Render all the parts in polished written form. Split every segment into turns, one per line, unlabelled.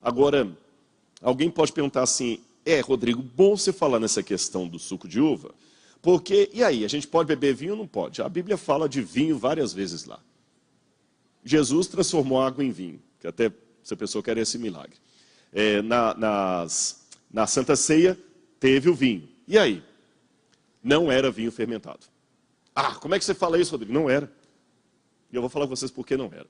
Agora, alguém pode perguntar assim, Rodrigo, bom você falar nessa questão do suco de uva, porque, e aí, a gente pode beber vinho ou não pode? A Bíblia fala de vinho várias vezes lá. Jesus transformou água em vinho, que até essa pessoa quer esse milagre. Na Santa Ceia, teve o vinho. E aí? Não era vinho fermentado. Como é que você fala isso, Rodrigo? Não era. E eu vou falar com vocês por que não era.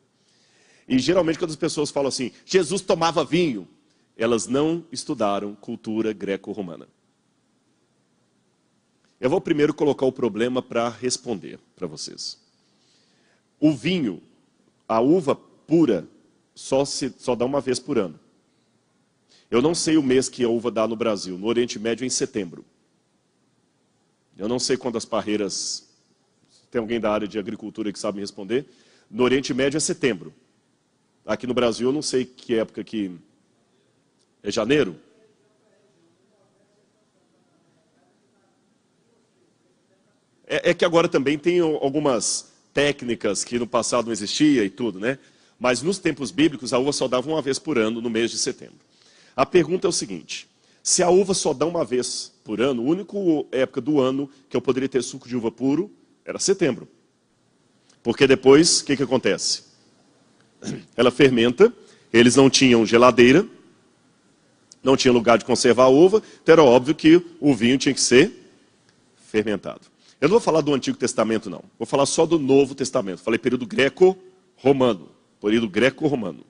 E geralmente quando as pessoas falam assim, Jesus tomava vinho, elas não estudaram cultura greco-romana. Eu vou primeiro colocar o problema para responder para vocês. O vinho, a uva pura, só dá uma vez por ano. Eu não sei o mês que a uva dá no Brasil, no Oriente Médio é em setembro. Eu não sei quantas parreiras, tem alguém da área de agricultura que sabe me responder, no Oriente Médio é setembro. Aqui no Brasil eu não sei que época que é janeiro. É que agora também tem algumas técnicas que no passado não existia e tudo, né? Mas nos tempos bíblicos a uva só dava uma vez por ano no mês de setembro. A pergunta é o seguinte, se a uva só dá uma vez por ano, a única época do ano que eu poderia ter suco de uva puro era setembro. Porque depois, o que acontece? Ela fermenta, eles não tinham geladeira, não tinha lugar de conservar a uva, então era óbvio que o vinho tinha que ser fermentado. Eu não vou falar do Antigo Testamento, não. Vou falar só do Novo Testamento. Falei período greco-romano. Período greco-romano.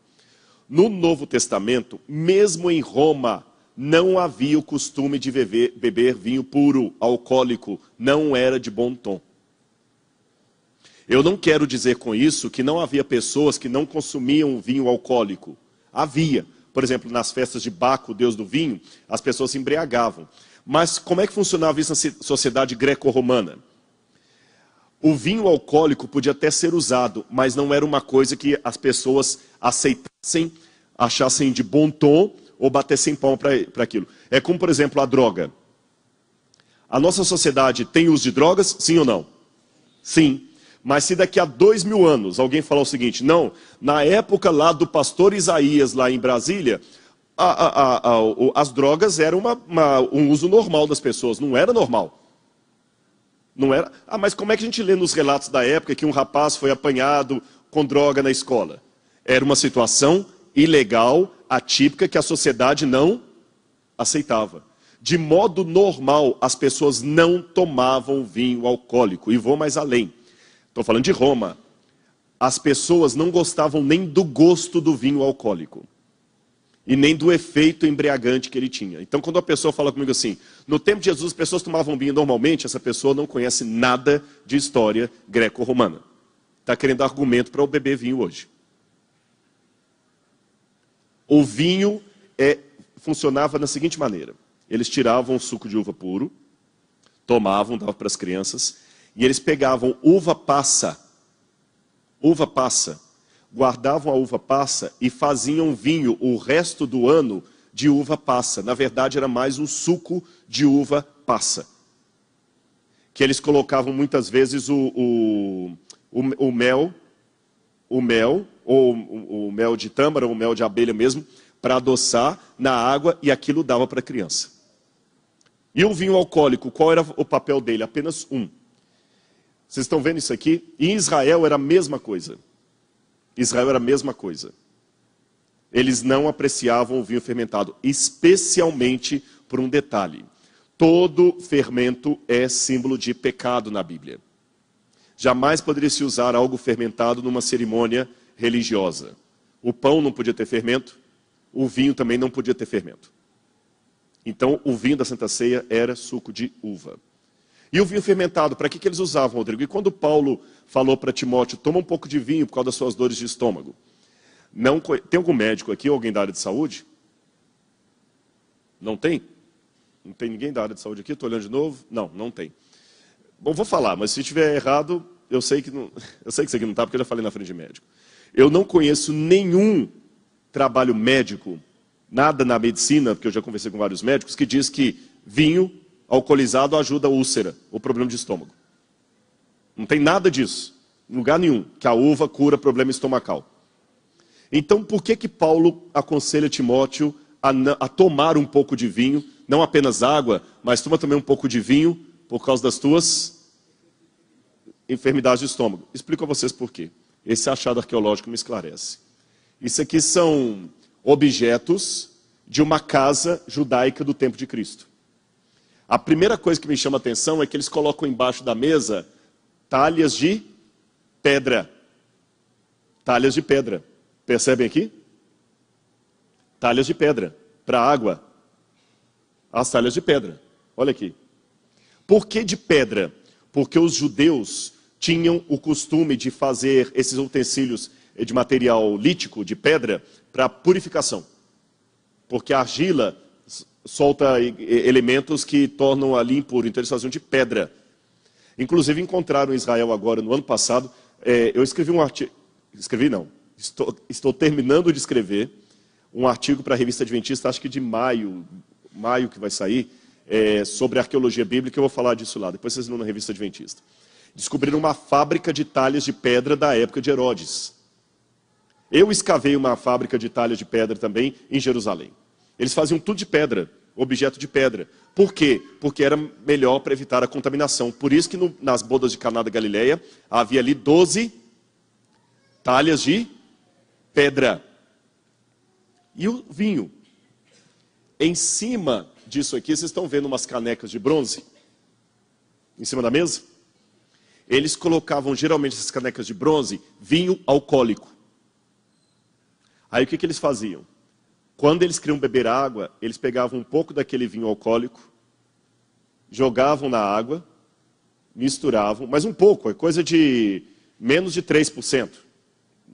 No Novo Testamento, mesmo em Roma, não havia o costume de beber vinho puro, alcoólico. Não era de bom tom. Eu não quero dizer com isso que não havia pessoas que não consumiam vinho alcoólico. Havia. Por exemplo, nas festas de Baco, o deus do vinho, as pessoas se embriagavam. Mas como é que funcionava isso na sociedade greco-romana? O vinho alcoólico podia até ser usado, mas não era uma coisa que as pessoas aceitassem, achassem de bom tom ou batessem palma para aquilo. É como, por exemplo, a droga. A nossa sociedade tem uso de drogas, sim ou não? Sim. Mas se daqui a 2000 anos alguém falar o seguinte, não, na época lá do pastor Isaías, lá em Brasília, as drogas eram um uso normal das pessoas, não era normal. Não era. Mas como é que a gente lê nos relatos da época que um rapaz foi apanhado com droga na escola? Era uma situação ilegal, atípica, que a sociedade não aceitava. De modo normal, as pessoas não tomavam vinho alcoólico. E vou mais além. Estou falando de Roma. As pessoas não gostavam nem do gosto do vinho alcoólico. E nem do efeito embriagante que ele tinha. Então, quando a pessoa fala comigo assim, no tempo de Jesus as pessoas tomavam vinho normalmente, essa pessoa não conhece nada de história greco-romana. Está querendo argumento para eu beber vinho hoje. O vinho funcionava da seguinte maneira. Eles tiravam o suco de uva puro, tomavam, davam para as crianças, e eles pegavam uva passa, guardavam a uva passa e faziam vinho o resto do ano de uva passa. Na verdade, era mais um suco de uva passa. Que eles colocavam muitas vezes o mel, ou o mel de tâmara, ou o mel de abelha mesmo, para adoçar na água, e aquilo dava para a criança. E o vinho alcoólico, qual era o papel dele? Apenas um. Vocês estão vendo isso aqui? Em Israel era a mesma coisa. Israel era a mesma coisa. Eles não apreciavam o vinho fermentado, especialmente por um detalhe. Todo fermento é símbolo de pecado na Bíblia. Jamais poderia se usar algo fermentado numa cerimônia religiosa. O pão não podia ter fermento, o vinho também não podia ter fermento. Então, o vinho da Santa Ceia era suco de uva. E o vinho fermentado, para que eles usavam, Rodrigo? E quando Paulo falou para Timóteo, toma um pouco de vinho por causa das suas dores de estômago. Tem algum médico aqui, alguém da área de saúde? Não tem? Não tem ninguém da área de saúde aqui? Estou olhando de novo? Não, não tem. Bom, vou falar, mas se estiver errado, eu sei que isso aqui não está, porque eu já falei na frente de médico. Eu não conheço nenhum trabalho médico, nada na medicina, porque eu já conversei com vários médicos, que diz que vinho alcoolizado ajuda a úlcera, o problema de estômago. Não tem nada disso, em lugar nenhum, que a uva cura problema estomacal. Então, por que Paulo aconselha Timóteo a tomar um pouco de vinho, não apenas água, mas toma também um pouco de vinho por causa das tuas enfermidades de estômago? Explico a vocês por quê. Esse achado arqueológico me esclarece. Isso aqui são objetos de uma casa judaica do tempo de Cristo. A primeira coisa que me chama a atenção é que eles colocam embaixo da mesa talhas de pedra. Talhas de pedra. Percebem aqui? Talhas de pedra. Para água. As talhas de pedra. Olha aqui. Por que de pedra? Porque os judeus tinham o costume de fazer esses utensílios de material lítico, de pedra, para purificação. Porque a argila solta elementos que tornam ali impuro. Então eles faziam de pedra. Inclusive encontraram em Israel agora, no ano passado, eu escrevi um artigo... Escrevi não. Estou terminando de escrever um artigo para a Revista Adventista, acho que de maio que vai sair, sobre arqueologia bíblica. Eu vou falar disso lá, depois vocês vão na Revista Adventista. Descobriram uma fábrica de talhas de pedra da época de Herodes. Eu escavei uma fábrica de talhas de pedra também em Jerusalém. Eles faziam tudo de pedra, objeto de pedra. Por quê? Porque era melhor para evitar a contaminação. Por isso que nas bodas de Caná da Galileia havia ali 12 talhas de pedra. E o vinho. Em cima disso aqui, vocês estão vendo umas canecas de bronze? Em cima da mesa? Eles colocavam geralmente essas canecas de bronze, vinho alcoólico. Aí o que eles faziam? Quando eles queriam beber água, eles pegavam um pouco daquele vinho alcoólico, jogavam na água, misturavam, mas um pouco, é coisa de menos de 3%.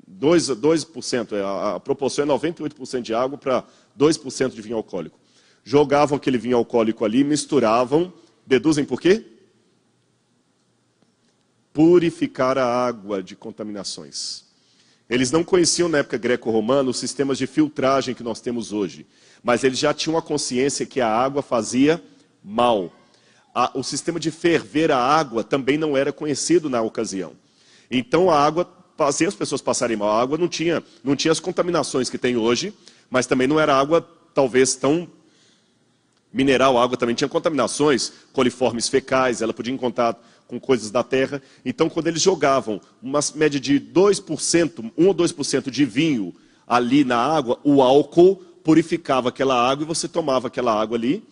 2%, a proporção é 98% de água para 2% de vinho alcoólico. Jogavam aquele vinho alcoólico ali, misturavam, deduzem por quê? Purificar a água de contaminações. Eles não conheciam na época greco-romana os sistemas de filtragem que nós temos hoje, mas eles já tinham a consciência que a água fazia mal. O sistema de ferver a água também não era conhecido na ocasião. Então a água fazia as pessoas passarem mal. A água não tinha as contaminações que tem hoje, mas também não era água talvez tão mineral. A água também tinha contaminações, coliformes fecais, ela podia ir em contato com coisas da terra. Então, quando eles jogavam uma média de 2%, 1 ou 2% de vinho ali na água, o álcool purificava aquela água e você tomava aquela água ali,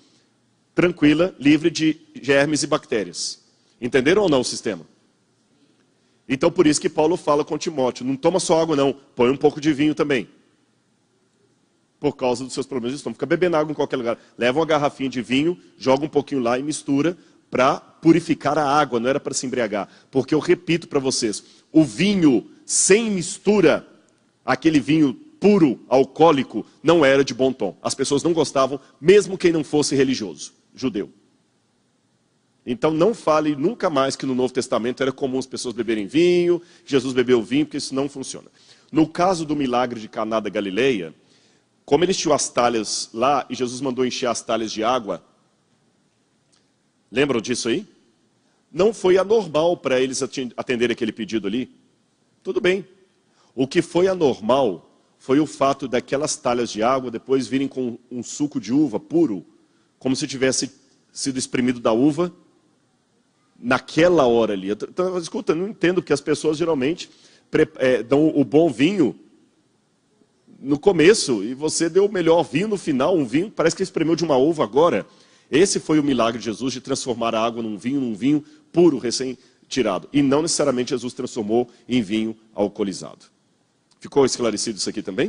tranquila, livre de germes e bactérias. Entenderam ou não o sistema? Então, por isso que Paulo fala com Timóteo, não toma só água não, põe um pouco de vinho também. Por causa dos seus problemas de estômago. Fica bebendo água em qualquer lugar. Leva uma garrafinha de vinho, joga um pouquinho lá e mistura, para purificar a água, não era para se embriagar. Porque eu repito para vocês, o vinho sem mistura, aquele vinho puro, alcoólico, não era de bom tom. As pessoas não gostavam, mesmo quem não fosse religioso, judeu. Então não fale nunca mais que no Novo Testamento era comum as pessoas beberem vinho, Jesus bebeu vinho, porque isso não funciona. No caso do milagre de Caná da Galileia, como eles tinham as talhas lá, e Jesus mandou encher as talhas de água, lembram disso aí? Não foi anormal para eles atenderem aquele pedido ali. Tudo bem. O que foi anormal foi o fato daquelas talhas de água depois virem com um suco de uva puro, como se tivesse sido espremido da uva naquela hora ali. Então, escuta, eu não entendo, porque as pessoas geralmente dão o bom vinho no começo e você deu o melhor vinho no final, um vinho parece que espremeu de uma uva agora. Esse foi o milagre de Jesus, de transformar a água num vinho puro, recém-tirado. E não necessariamente Jesus transformou em vinho alcoolizado. Ficou esclarecido isso aqui também?